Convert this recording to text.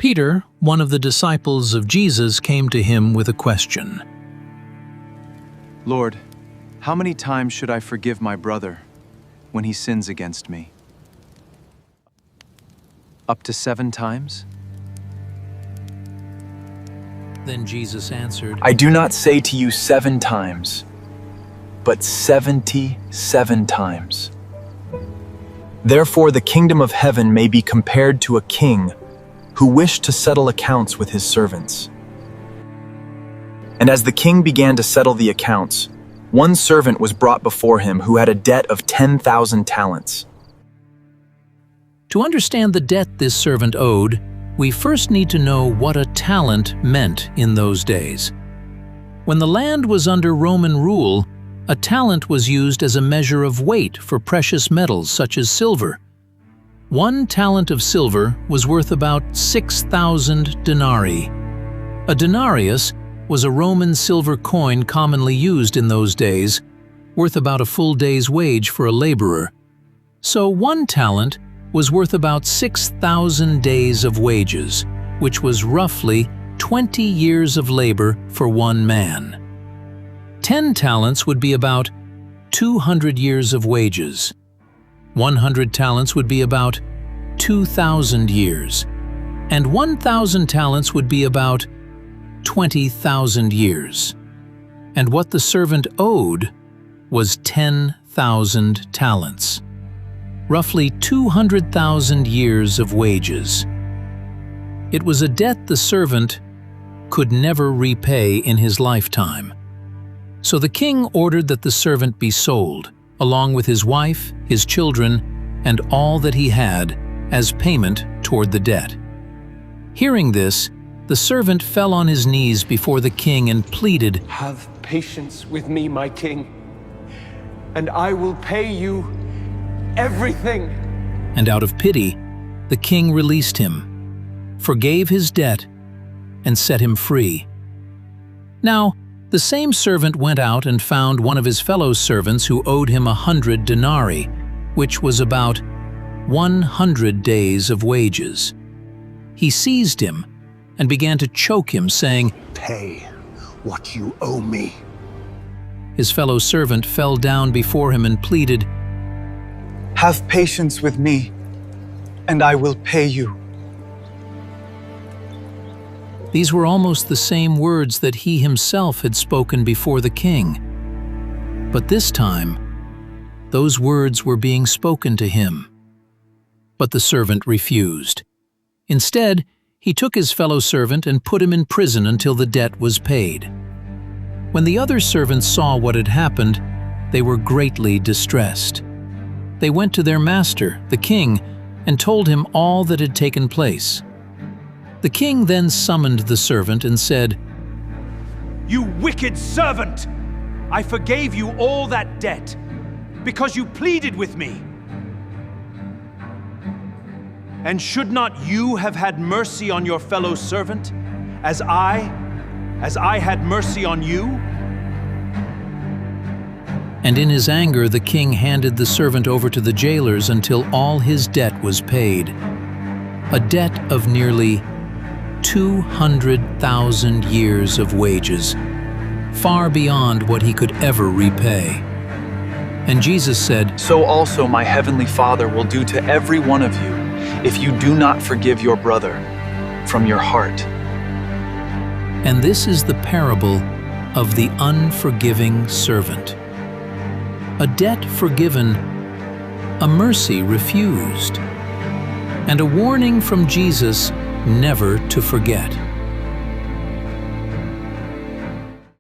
Peter, one of the disciples of Jesus, came to him with a question. Lord, how many times should I forgive my brother when he sins against me? Up to 7 times? Then Jesus answered, I do not say to you 7 times, but 77 times. Therefore the kingdom of heaven may be compared to a king who wished to settle accounts with his servants. And as the king began to settle the accounts, one servant was brought before him who had a debt of 10,000 talents. To understand the debt this servant owed, we first need to know what a talent meant in those days. When the land was under Roman rule, a talent was used as a measure of weight for precious metals such as silver. 1 talent of silver was worth about 6,000 denarii. A denarius was a Roman silver coin commonly used in those days, worth about a full day's wage for a laborer. So 1 talent was worth about 6,000 days of wages, which was roughly 20 years of labor for 1 man. 10 talents would be about 200 years of wages. 100 talents would be about 2,000 years, and 1,000 talents would be about 20,000 years. And what the servant owed was 10,000 talents, roughly 200,000 years of wages. It was a debt the servant could never repay in his lifetime. So the king ordered that the servant be sold, along with his wife, his children, and all that he had, as payment toward the debt. Hearing this, the servant fell on his knees before the king and pleaded, Have patience with me, my king, and I will pay you everything. And out of pity, the king released him, forgave his debt, and set him free. Now, the same servant went out and found one of his fellow servants who owed him 100 denarii, which was about 100 days of wages. He seized him and began to choke him, saying, Pay what you owe me. His fellow servant fell down before him and pleaded, Have patience with me, and I will pay you. These were almost the same words that he himself had spoken before the king. But this time, those words were being spoken to him. But the servant refused. Instead, he took his fellow servant and put him in prison until the debt was paid. When the other servants saw what had happened, they were greatly distressed. They went to their master, the king, and told him all that had taken place. The king then summoned the servant and said, You wicked servant! I forgave you all that debt because you pleaded with me. And should not you have had mercy on your fellow servant, as I had mercy on you? And in his anger the king handed the servant over to the jailers until all his debt was paid, a debt of nearly 200,000 years of wages, far beyond what he could ever repay. And Jesus said, So also my heavenly Father will do to every one of you if you do not forgive your brother from your heart. And this is the parable of the unforgiving servant. A debt forgiven, a mercy refused, and a warning from Jesus never to forget.